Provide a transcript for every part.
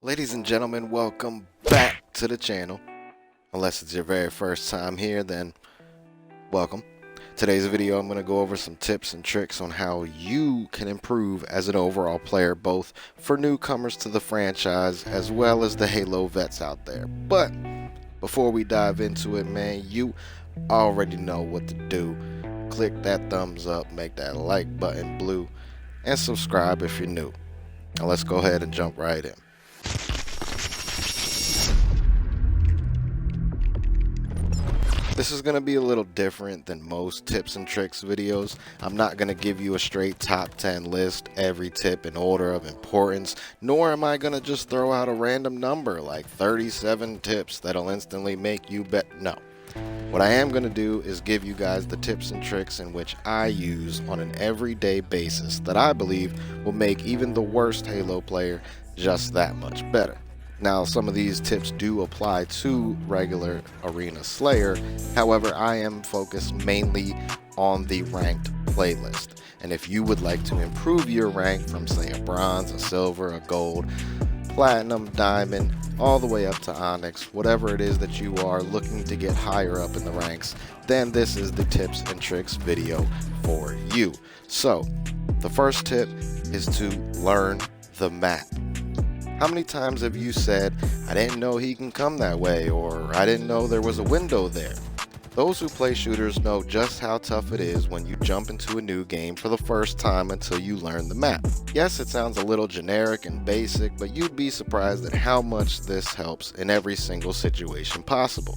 Ladies and gentlemen, welcome back to the channel. Unless it's your very first time here, then welcome. Today's video, I'm going to go over some tips and tricks on how you can improve as an overall player, both for newcomers to the franchise as well as the Halo vets out there. But before we dive into it, man, you already know what to do. Click that thumbs up, make that like button blue, and subscribe if you're new. Now let's go ahead and jump right in. This is going to be a little different than most tips and tricks videos. I'm not going to give you a straight top 10 list, every tip in order of importance, nor am I going to just throw out a random number like 37 tips that'll instantly make you bet. No. What I am going to do is give you guys the tips and tricks in which I use on an everyday basis that I believe will make even the worst Halo player just that much better. Now, some of these tips do apply to regular Arena Slayer, however, I am focused mainly on the ranked playlist. And if you would like to improve your rank from, say, a bronze, a silver, a gold, platinum, diamond, all the way up to onyx, whatever it is that you are looking to get higher up in the ranks, then this is the tips and tricks video for you. So, the first tip is to learn the map. How many times have you said, I didn't know he can come that way, or I didn't know there was a window there? Those who play shooters know just how tough it is when you jump into a new game for the first time until you learn the map. Yes, it sounds a little generic and basic, but you'd be surprised at how much this helps in every single situation possible.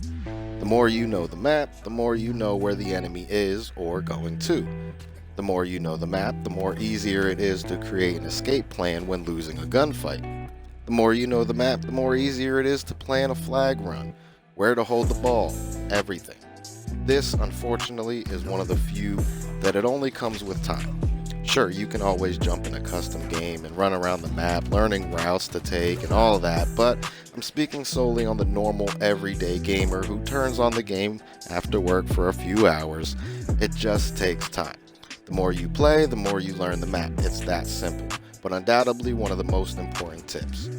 The more you know the map, the more you know where the enemy is or going to. The more you know the map, the more easier it is to create an escape plan when losing a gunfight. The more you know the map, the more easier it is to plan a flag run, where to hold the ball, everything. This, unfortunately, is one of the few that it only comes with time. Sure, you can always jump in a custom game and run around the map, learning routes to take and all of that, but I'm speaking solely on the normal everyday gamer who turns on the game after work for a few hours. It just takes time. The more you play, the more you learn the map. It's that simple, but undoubtedly one of the most important tips.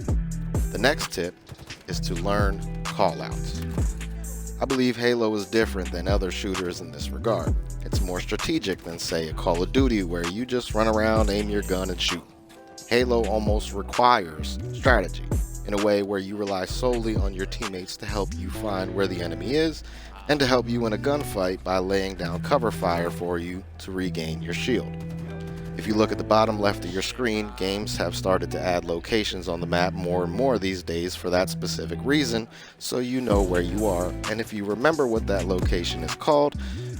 The next tip is to learn callouts. I believe Halo is different than other shooters in this regard. It's more strategic than, say, a Call of Duty where you just run around, aim your gun, and shoot. Halo almost requires strategy in a way where you rely solely on your teammates to help you find where the enemy is and to help you in a gunfight by laying down cover fire for you to regain your shield. If you look at the bottom left of your screen, games have started to add locations on the map more and more these days for that specific reason, so you know where you are, and if you remember what that location is called,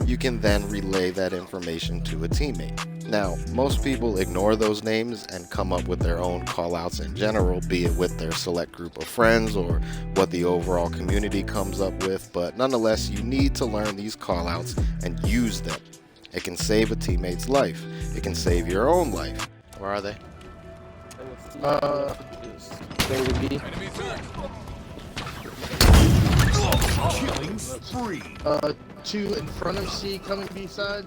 you can then relay that information to a teammate. Now, most people ignore those names and come up with their own callouts in general, be it with their select group of friends or what the overall community comes up with, but nonetheless, you need to learn these callouts and use them. It can save a teammate's life. It can save your own life. Where are they? They would be. Killing spree. Two in front of C, coming B side.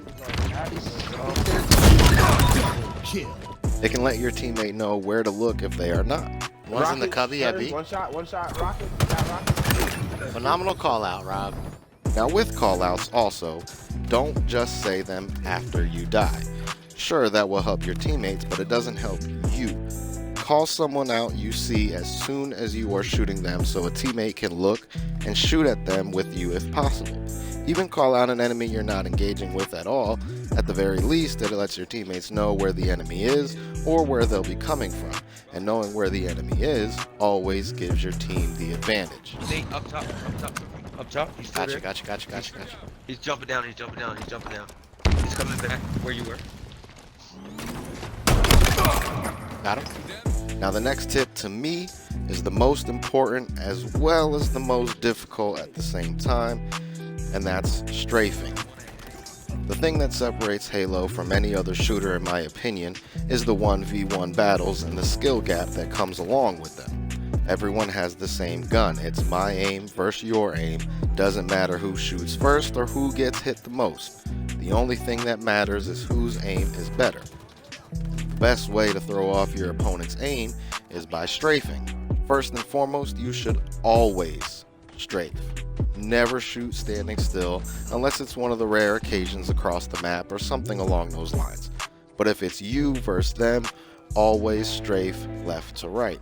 Kill. It can let your teammate know where to look if they are not. One's in the cubby at B. One shot, rocket. Got rocket. Phenomenal call out, Rob. Now with callouts also, don't just say them after you die. Sure, that will help your teammates, but it doesn't help you. Call someone out you see as soon as you are shooting them so a teammate can look and shoot at them with you if possible. Even call out an enemy you're not engaging with at all. At the very least, it lets your teammates know where the enemy is or where they'll be coming from. And knowing where the enemy is always gives your team the advantage. Nate, up top. He's still there. Gotcha. He's jumping down. He's coming back where you were. Got him. Now the next tip to me is the most important as well as the most difficult at the same time, and that's strafing. The thing that separates Halo from any other shooter in my opinion is the 1v1 battles and the skill gap that comes along with them. Everyone has the same gun. It's my aim versus your aim. Doesn't matter who shoots first or who gets hit the most. The only thing that matters is whose aim is better. The best way to throw off your opponent's aim is by strafing. First and foremost, you should always strafe. Never shoot standing still unless it's one of the rare occasions across the map or something along those lines. But if it's you versus them, always strafe left to right.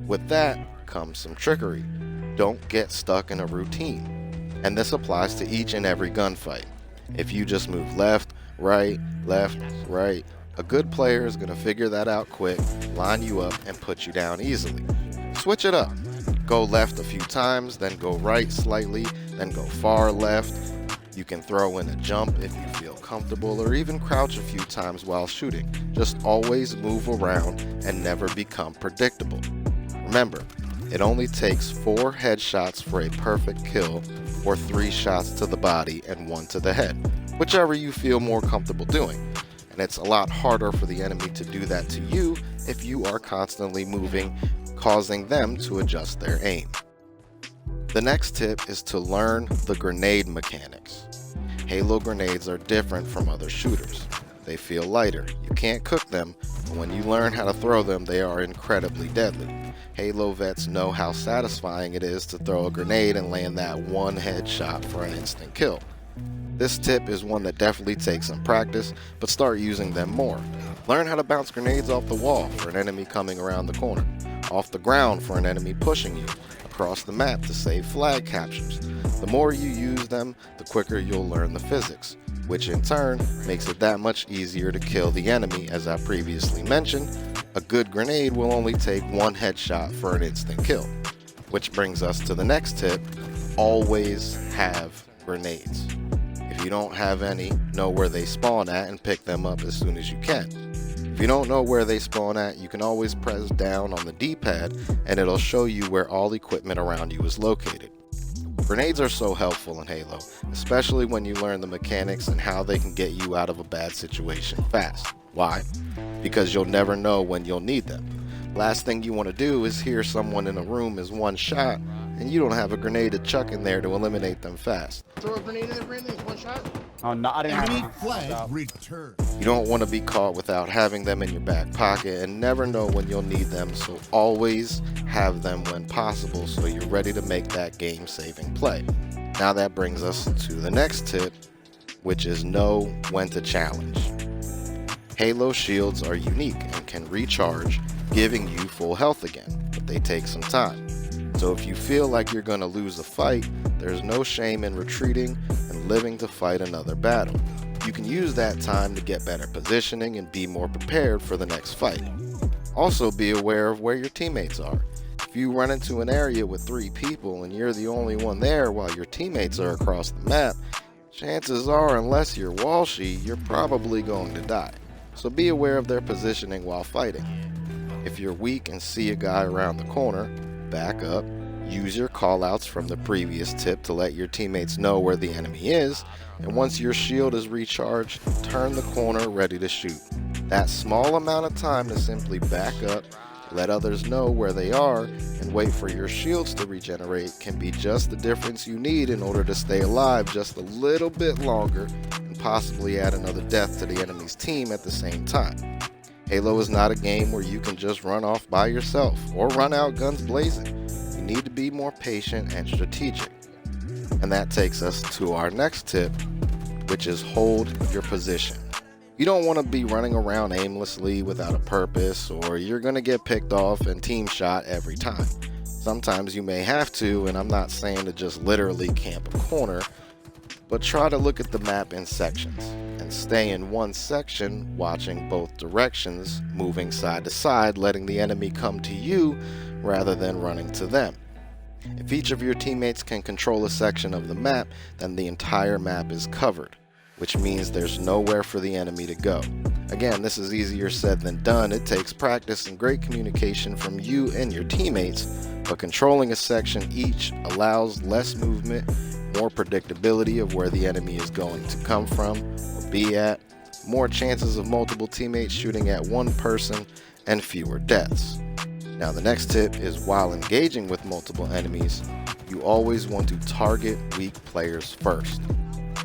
With that comes some trickery. Don't get stuck in a routine. And this applies to each and every gunfight. If you just move left, right, a good player is going to figure that out quick, line you up, and put you down easily. Switch it up. Go left a few times, then go right slightly, then go far left. You can throw in a jump if you feel comfortable, or even crouch a few times while shooting. Just always move around and never become predictable. Remember, it only takes 4 headshots for a perfect kill, or 3 shots to the body and 1 to the head, whichever you feel more comfortable doing. And it's a lot harder for the enemy to do that to you if you are constantly moving, causing them to adjust their aim. The next tip is to learn the grenade mechanics. Halo grenades are different from other shooters. They feel lighter. You can't cook them, but when you learn how to throw them, they are incredibly deadly. Halo vets know how satisfying it is to throw a grenade and land that one headshot for an instant kill. This tip is one that definitely takes some practice, but start using them more. Learn how to bounce grenades off the wall for an enemy coming around the corner, off the ground for an enemy pushing you, across the map to save flag captures. The more you use them, the quicker you'll learn the physics, which in turn makes it that much easier to kill the enemy. As I previously mentioned, a good grenade will only take 1 headshot for an instant kill. Which brings us to the next tip: always have grenades. If you don't have any, know where they spawn at and pick them up as soon as you can. If you don't know where they spawn at, you can always press down on the D-pad and it'll show you where all equipment around you is located. Grenades are so helpful in Halo, especially when you learn the mechanics and how they can get you out of a bad situation fast. Why? Because you'll never know when you'll need them. Last thing you want to do is hear someone in a room is 1 shot and you don't have a grenade to chuck in there to eliminate them fast. Throw a grenade in there, Brandon. It's 1 shot. Oh no, I didn't Enemy have flag returned. You don't want to be caught without having them in your back pocket and never know when you'll need them, so always have them when possible so you're ready to make that game-saving play. Now that brings us to the next tip, which is know when to challenge. Halo shields are unique and can recharge, giving you full health again, but they take some time. So if you feel like you're going to lose a fight, there's no shame in retreating and living to fight another battle. You can use that time to get better positioning and be more prepared for the next fight. Also be aware of where your teammates are. If you run into an area with 3 people and you're the only one there while your teammates are across the map, chances are, unless you're Walshy, you're probably going to die. So be aware of their positioning while fighting. If you're weak and see a guy around the corner, back up, use your callouts from the previous tip to let your teammates know where the enemy is, and once your shield is recharged, turn the corner ready to shoot. That small amount of time to simply back up, let others know where they are, and wait for your shields to regenerate can be just the difference you need in order to stay alive just a little bit longer and possibly add another death to the enemy's team at the same time. Halo is not a game where you can just run off by yourself or run out guns blazing. You need to be more patient and strategic. And that takes us to our next tip, which is hold your position. You don't want to be running around aimlessly without a purpose, or you're going to get picked off and team shot every time. Sometimes you may have to, and I'm not saying to just literally camp a corner, but try to look at the map in sections and stay in one section, watching both directions, moving side to side, letting the enemy come to you rather than running to them. If each of your teammates can control a section of the map, then the entire map is covered, which means there's nowhere for the enemy to go. Again, this is easier said than done. It takes practice and great communication from you and your teammates, but controlling a section each allows less movement, more predictability of where the enemy is going to come from or be at, more chances of multiple teammates shooting at one person, and fewer deaths. Now the next tip is, while engaging with multiple enemies, you always want to target weak players first.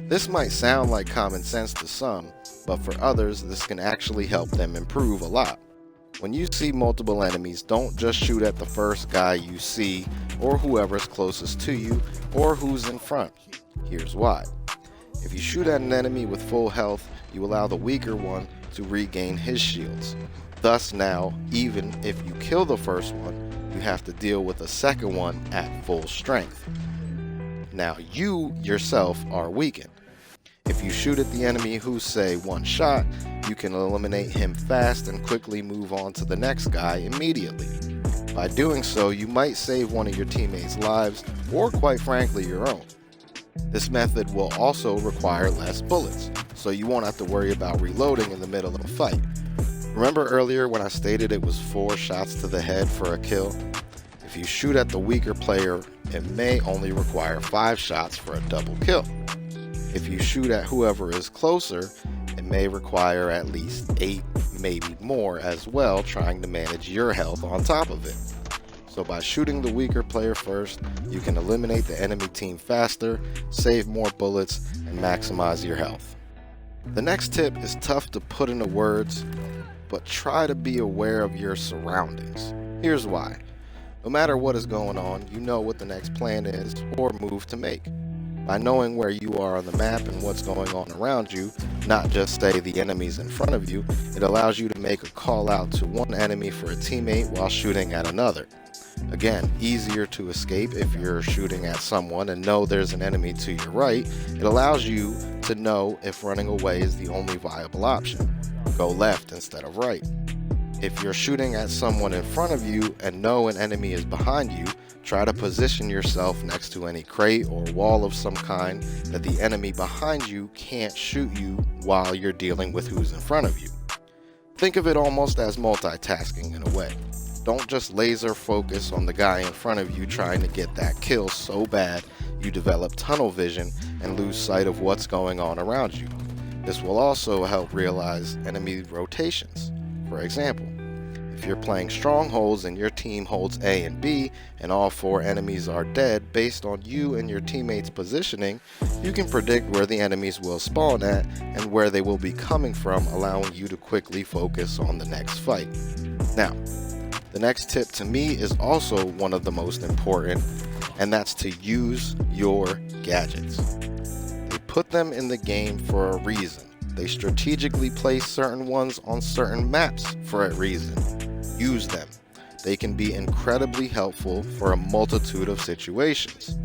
This might sound like common sense to some, but for others this can actually help them improve a lot. When you see multiple enemies, don't just shoot at the first guy you see or whoever's closest to you or who's in front. Here's why. If you shoot at an enemy with full health, you allow the weaker one to regain his shields. Thus now, even if you kill the first one, you have to deal with the second one at full strength. Now you yourself are weakened. If you shoot at the enemy who's say one shot, you can eliminate him fast and quickly move on to the next guy immediately. By doing so, you might save one of your teammates' lives or quite frankly your own. This method will also require less bullets, so you won't have to worry about reloading in the middle of a fight. Remember earlier when I stated it was 4 shots to the head for a kill? If you shoot at the weaker player, it may only require 5 shots for a double kill. If you shoot at whoever is closer, it may require at least 8, maybe more as well, trying to manage your health on top of it. So by shooting the weaker player first, you can eliminate the enemy team faster, save more bullets, and maximize your health. The next tip is tough to put into words, but try to be aware of your surroundings. Here's why. No matter what is going on, you know what the next plan is or move to make. By knowing where you are on the map and what's going on around you, not just say the enemies in front of you, it allows you to make a call out to one enemy for a teammate while shooting at another. Again, easier to escape if you're shooting at someone and know there's an enemy to your right. It allows you to know if running away is the only viable option. Go left instead of right. If you're shooting at someone in front of you and know an enemy is behind you, try to position yourself next to any crate or wall of some kind that the enemy behind you can't shoot you while you're dealing with who's in front of you. Think of it almost as multitasking in a way. Don't just laser focus on the guy in front of you trying to get that kill so bad you develop tunnel vision and lose sight of what's going on around you. This will also help realize enemy rotations. For example, if you're playing strongholds and your team holds A and B and all 4 enemies are dead, based on you and your teammates' positioning, you can predict where the enemies will spawn at and where they will be coming from, allowing you to quickly focus on the next fight. Now, the next tip to me is also one of the most important, and that's to use your gadgets. They put them in the game for a reason. They strategically place certain ones on certain maps for a reason. Use them. They can be incredibly helpful for a multitude of situations.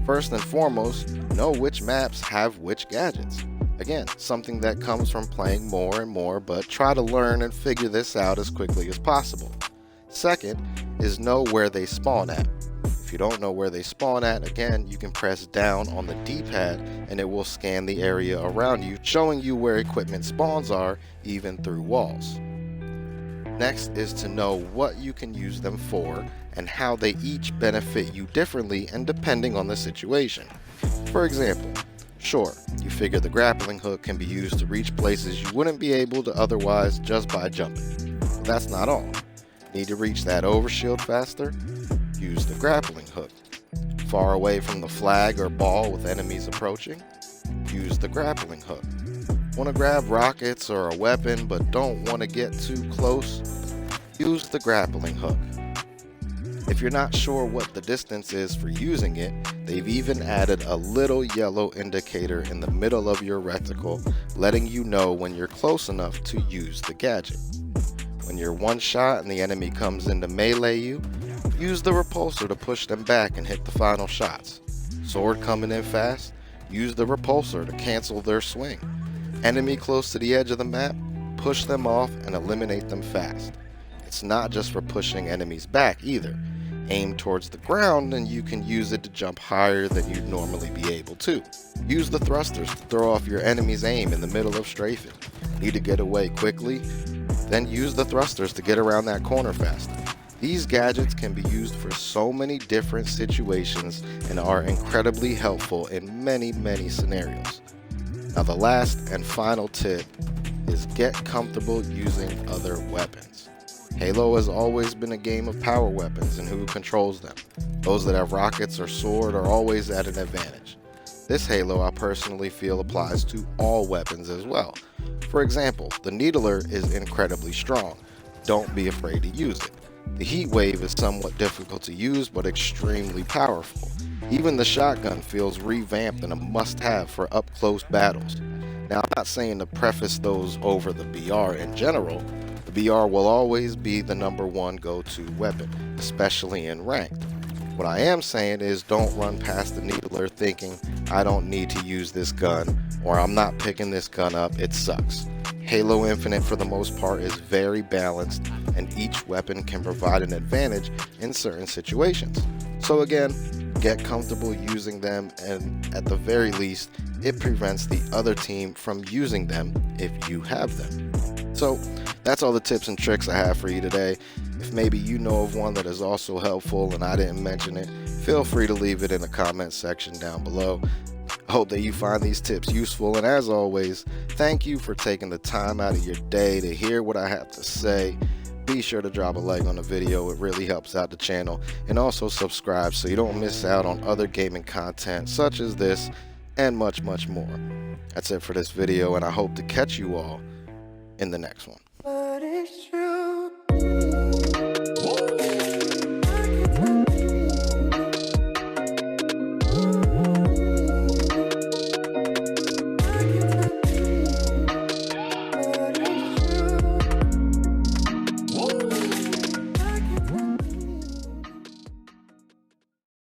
First and foremost, know which maps have which gadgets. Again, something that comes from playing more and more, but try to learn and figure this out as quickly as possible. Second is know where they spawn at. If you don't know where they spawn at, again, you can press down on the D-pad and it will scan the area around you, showing you where equipment spawns are, even through walls. Next is to know what you can use them for and how they each benefit you differently and depending on the situation. For example, sure, you figure the grappling hook can be used to reach places you wouldn't be able to otherwise just by jumping. But that's not all. Need to reach that overshield faster? Use the grappling hook. Far away from the flag or ball with enemies approaching? Use the grappling hook. Want to grab rockets or a weapon but don't want to get too close? Use the grappling hook. If you're not sure what the distance is for using it, they've even added a little yellow indicator in the middle of your reticle, letting you know when you're close enough to use the gadget. When you're one shot and the enemy comes in to melee you, use the repulsor to push them back and hit the final shots. Sword coming in fast, use the repulsor to cancel their swing. Enemy close to the edge of the map, push them off and eliminate them fast. It's not just for pushing enemies back either. Aim towards the ground and you can use it to jump higher than you'd normally be able to. Use the thrusters to throw off your enemy's aim in the middle of strafing. Need to get away quickly? Then use the thrusters to get around that corner faster. These gadgets can be used for so many different situations and are incredibly helpful in many scenarios. Now the last and final tip is get comfortable using other weapons. Halo has always been a game of power weapons and who controls them. Those that have rockets or sword are always at an advantage. This Halo I personally feel applies to all weapons as well. For example, the Needler is incredibly strong, don't be afraid to use it. The heat wave is somewhat difficult to use but extremely powerful. Even the shotgun feels revamped and a must-have for up-close battles. Now, I'm not saying to preface those over the BR in general. The BR will always be the #1 go-to weapon, especially in ranked. What I am saying is don't run past the needler thinking, I don't need to use this gun, or I'm not picking this gun up, it sucks. Halo Infinite for the most part is very balanced, and each weapon can provide an advantage in certain situations. So again, get comfortable using them, and at the very least, it prevents the other team from using them if you have them. So that's all the tips and tricks I have for you today. If maybe you know of one that is also helpful and I didn't mention it, feel free to leave it in the comment section down below. I hope that you find these tips useful, and as always, thank you for taking the time out of your day to hear what I have to say. Be sure to drop a like on the video, it really helps out the channel, and also subscribe so you don't miss out on other gaming content such as this and much more. That's it for this video, and I hope to catch you all in the next one.